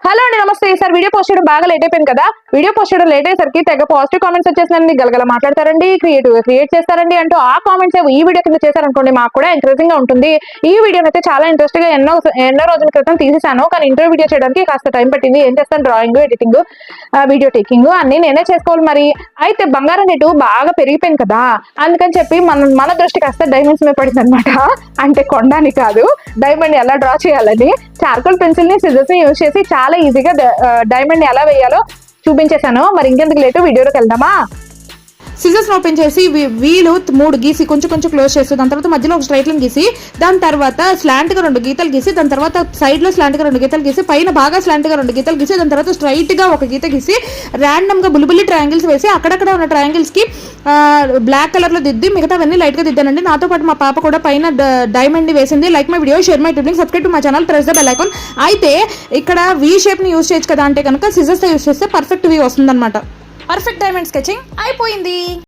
Hello అండి, నమస్తే. Sir video post చేయడం బాగా లేట్ అయిపోయింది కదా. వీడియో పోస్ట్ చేయడం లేట్ అయ్యేసరికి తెగ పాజిటివ్ కామెంట్స్ వచ్చేసినండి. గలగల మాట్లాడతారండి, క్రియేటివ్ గా క్రియేట్ చేస్తారండి అంటూ ఆ కామెంట్స్ ఈ వీడియో కింద చేశారనుకోండి, మాకు కూడా ఎంకరేజింగ్ గా ఉంటుంది. ఈ వీడియో అయితే చాలా ఇంట్రెస్ట్ గా ఎన్నో రోజుల క్రితం తీసేసాను, కానీ ఇంటర్వ్యూ వీడియో చేయడానికి కాస్త టైం పట్టింది. ఏం చేస్తాను, డ్రాయింగ్, ఎడిటింగ్, వీడియో టేకింగ్ అన్ని నేనే చేసుకోవాలి. మరి అయితే బంగారం రేటు బాగా పెరిగిపోయింది కదా, అందుకని చెప్పి మన దృష్టి కాస్త డైమండ్స్ మీద పడింది అనమాట. అంటే కొండని కాదు, డైమండ్ ఎలా డ్రా చేయాలని చార్కోల్ పెన్సిల్ ని, సిజర్స్ ని యూజ్ చేసి చాలా ఈజీగా డైమండ్ ఎలా వేయాలో చూపించేశాను. మరి ఇంకెందుకు లేటు, వీడియోలోకి వెళ్దామా. సిజర్స్ ఓపెన్ చేసి వీలు 3 గీసి కొంచెం క్లోజ్ చేసి, దాని తర్వాత మధ్యలో ఒక స్ట్రైట్ లైన్ గీసి, దాని తర్వాత స్లాంట్ గా 2 గీతలు గీసి, దాని తర్వాత సైడ్ లో స్లాంట్ గా 2 గీతలు గీసి, పైన బాగా స్లాంట్ గా 2 గీతలు గీసి, దాని తర్వాత స్ట్రైట్ గా ఒక గీత గీసి, ర్యాండమ్ గా బుల్లి ట్రయాంగిల్స్ వేసి, అక్కడక్కడ ఉన్న ట్రయాంగిల్స్ కి బ్లాక్ కలర్ లో దిద్ది, మిగతావన్నీ లైట్ గా దిద్దానండి. నాతో పాటు మా పాప కూడా పైన డైమండ్ వేసింది. Like my video, share my tripling, subscribe to my channel, press the bell icon. అయితే ఇక్కడ వి షేప్ ని యూజ్ చేయొచ్చు కదా అంటే కనుక సిజర్స్ తో యూజ్ చేస్తే పర్ఫెక్ట్ వి వస్తుంది అనమాట. పర్ఫెక్ట్ డైమండ్ స్కెచింగ్ అయిపోయింది.